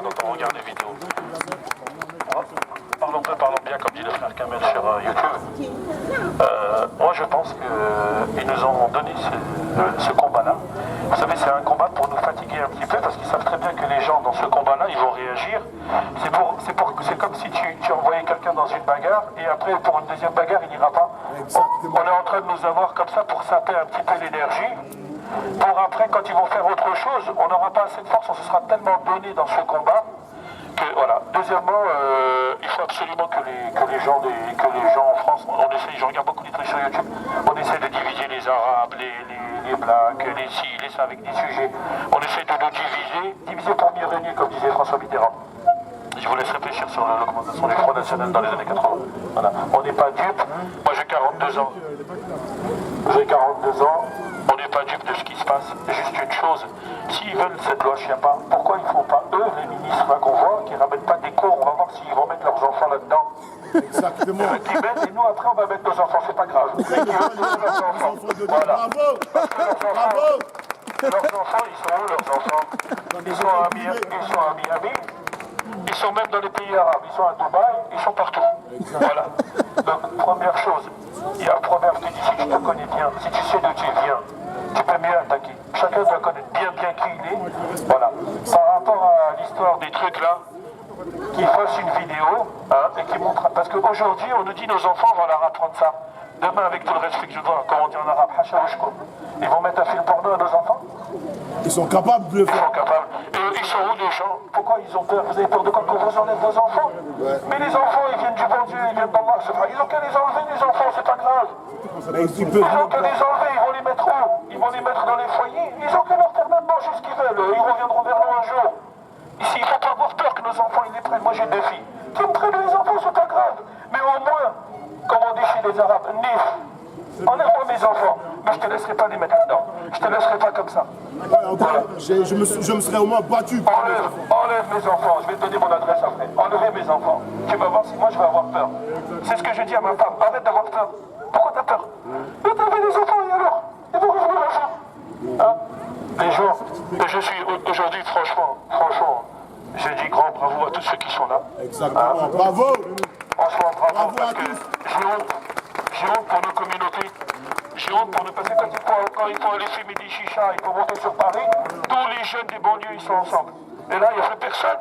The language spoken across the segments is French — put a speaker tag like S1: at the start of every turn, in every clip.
S1: pas quand on regarde les vidéos. Parlons peu, parlons bien, comme dit le frère Kamel sur YouTube. Moi, je pense qu'ils nous ont donné ce combat-là. Vous savez, c'est un combat pour nous fatiguer un petit peu, parce qu'ils savent très bien que les gens dans ce combat-là, ils vont réagir. C'est comme si tu envoyais quelqu'un dans une bagarre, et après, pour une deuxième bagarre, il n'ira pas. On est en train de nous avoir comme ça pour saper un petit peu l'énergie. Pour après, quand ils vont faire autre chose, on n'aura pas assez de force, on se sera tellement donné dans ce combat que voilà. Deuxièmement, il faut absolument que les gens en France, on essaie, je regarde beaucoup de trucs sur YouTube, on essaie de diviser les Arabes, les Blacks, les ci, les ça avec des sujets. On essaie de nous diviser pour mieux régner, comme disait François Mitterrand. Je vous laisse réfléchir sur l'augmentation du Front National dans les années 80. Voilà. On n'est pas dupe. Moi j'ai 42 ans. J'ai 42 ans. On n'est pas dupe de ce qui se passe. Juste une chose. S'ils veulent cette loi Chiappa, pourquoi ils ne font pas, eux, les ministres là qu'on voit, qui ne ramènent pas des cours, on va voir s'ils vont mettre leurs enfants là-dedans.
S2: Exactement.
S1: Qui mettent, et nous après on va mettre nos enfants, c'est pas grave. Mais qui veulent leurs enfants. Voilà.
S2: Bravo. Bravo.
S1: Leurs enfants, ils sont où leurs enfants? Ils sont à Miami. Ils sont même dans les pays arabes, ils sont à Dubaï, ils sont partout. Voilà. Donc, première chose, il y a un proverbe qui dit, si tu te connais bien, si tu sais d'où tu viens, tu peux mieux attaquer. Chacun doit connaître bien qui il est. Voilà. Par rapport à l'histoire des trucs là, qu'ils fassent une vidéo, et qui montrent, parce qu'aujourd'hui, on nous dit, nos enfants, on va leur apprendre ça. Demain, avec tout le respect que je dois, comme on dit en arabe, hachawashko, ils vont mettre un film porno à nos enfants?
S2: Ils sont capables de le faire.
S1: Ils sont capables. Et ils sont où les gens? Pourquoi ils ont peur? Vous avez peur de quoi? Qu'on vous enlève vos enfants? Mais les enfants, ils viennent du bon Dieu, ils viennent d'Allah. Ils ont qu'à les enlever, les enfants, c'est pas grave. Ils ont qu'à les enlever, ils vont les mettre où? Ils vont les mettre dans les foyers. Ils ont qu'à leur faire même manger ce qu'ils veulent. Ils reviendront vers nous un jour. Ici, il ne faut pas avoir peur que nos enfants, ils les prennent. Moi, j'ai 2 filles. Qui me prennent les enfants, c'est pas grave. Mais au moins, comme on dit chez les Arabes, nif. Enlève-moi mes enfants, mais je ne te laisserai pas les mettre dedans. Je ne te laisserai pas comme ça.
S2: Voilà. Je me serais au moins battu.
S1: Enlève mes enfants, je vais te donner mon adresse après. Enlevez mes enfants. Tu vas voir si moi je vais avoir peur. C'est ce que je dis à ma femme, arrête d'avoir peur. Pourquoi t'as peur? Mais t'avais des enfants et alors? Ils vont revenir un jour. Hein? Les jours, et je suis aujourd'hui, franchement, je dis grand bravo à tous ceux qui sont là.
S2: Exactement, bravo.
S1: Franchement, bravo
S2: Bravo à
S1: parce que
S2: tous.
S1: j'ai honte pour nos communautés. J'ai honte pour nous, parce que quand il faut aller fumer des chichas, il faut monter sur Paris, tous les jeunes des banlieues, ils sont ensemble. Et là, il n'y a plus personne.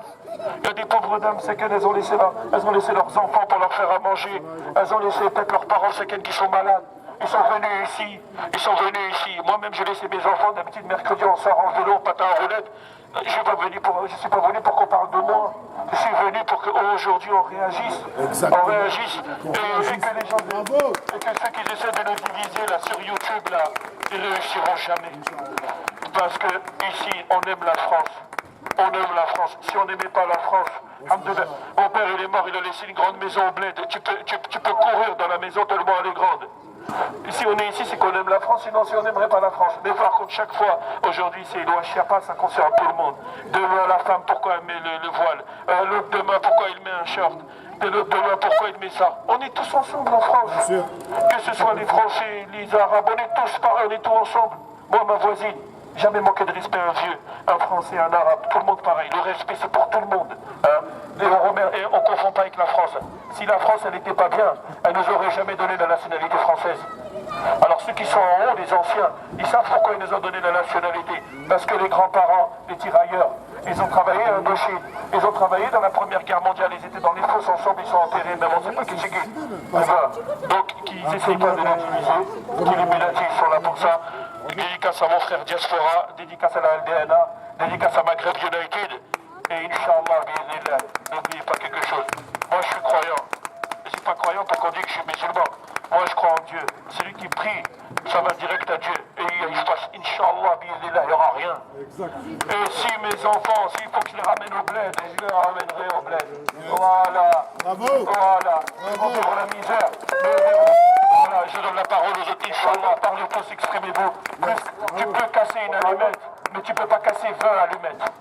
S1: Il y a des pauvres dames, c'est qu'elles ont laissé leurs enfants pour leur faire à manger. Elles ont laissé peut-être leurs parents, c'est qu'elles qui sont malades. Ils sont venus ici. Moi-même, j'ai laissé mes enfants, d'habitude, mercredi, on sort en vélo, patin à roulette. Je ne suis pas venu pour qu'on parle de moi. Je suis venu pour qu'aujourd'hui on réagisse.
S2: Exactement.
S1: On réagisse. Et que les gens.
S2: Bravo.
S1: Et que ceux qui essaient de nous diviser là sur YouTube, là, ils ne réussiront jamais. Parce que ici, on aime la France. On aime la France. Si on n'aimait pas la France, alhamdoulilah, mon père il est mort, il a laissé une grande maison au bled. Tu peux courir dans la maison tellement elle est grande. Si on est ici, c'est qu'on aime la France, sinon si on n'aimerait pas la France. Mais par contre, chaque fois, aujourd'hui, c'est loi Chiappa, ça concerne tout le monde. Demain, la femme, pourquoi elle met le voile? L'autre, demain, pourquoi il met un short? Et l'autre, demain, pourquoi il met ça? On est tous ensemble en France. Que ce soit les Français, les Arabes, on est tous pareils, on est tous ensemble. Moi, ma voisine, jamais manqué de respect à un vieux, un Français, un Arabe, tout le monde pareil. Le respect, c'est pour tout le monde. Hein? Et on ne confond pas avec la France. Si la France, elle n'était pas bien, elle ne nous aurait jamais donné la nationalité française. Alors ceux qui sont en haut, les anciens, ils savent pourquoi ils nous ont donné la nationalité. Parce que les grands-parents, les tirailleurs, ils ont travaillé à Indochine. Ils ont travaillé dans la Première Guerre mondiale. Ils étaient dans les fosses ensemble, ils sont enterrés. Même on ne sait pas qui c'est qui. Voilà. Donc, qu'ils n'essayent pas de les diviser. Qu'ils les mélatisent, ils sont là pour ça. Dédicace à mon frère Diaspora, dédicace à la LDNA, dédicace à Maghreb United. Et Inch'Allah, n'oubliez pas quelque chose. Moi, je suis croyant. Je ne suis pas croyant parce qu'on dit que je suis musulman. Moi, je crois en Dieu. Celui qui prie, ça va direct à Dieu. Et il se passe, Inch'Allah, il n'y aura rien. Et si mes enfants, s'il faut que je les ramène au bled, je les ramènerai au bled. Voilà.
S2: Bravo.
S1: Voilà. Ils vont vivre la misère. Voilà, je donne la parole aux autres. Inch'Allah, parlez tous, exprimez-vous. Tu peux casser une allumette, mais tu ne peux pas casser 20 allumettes.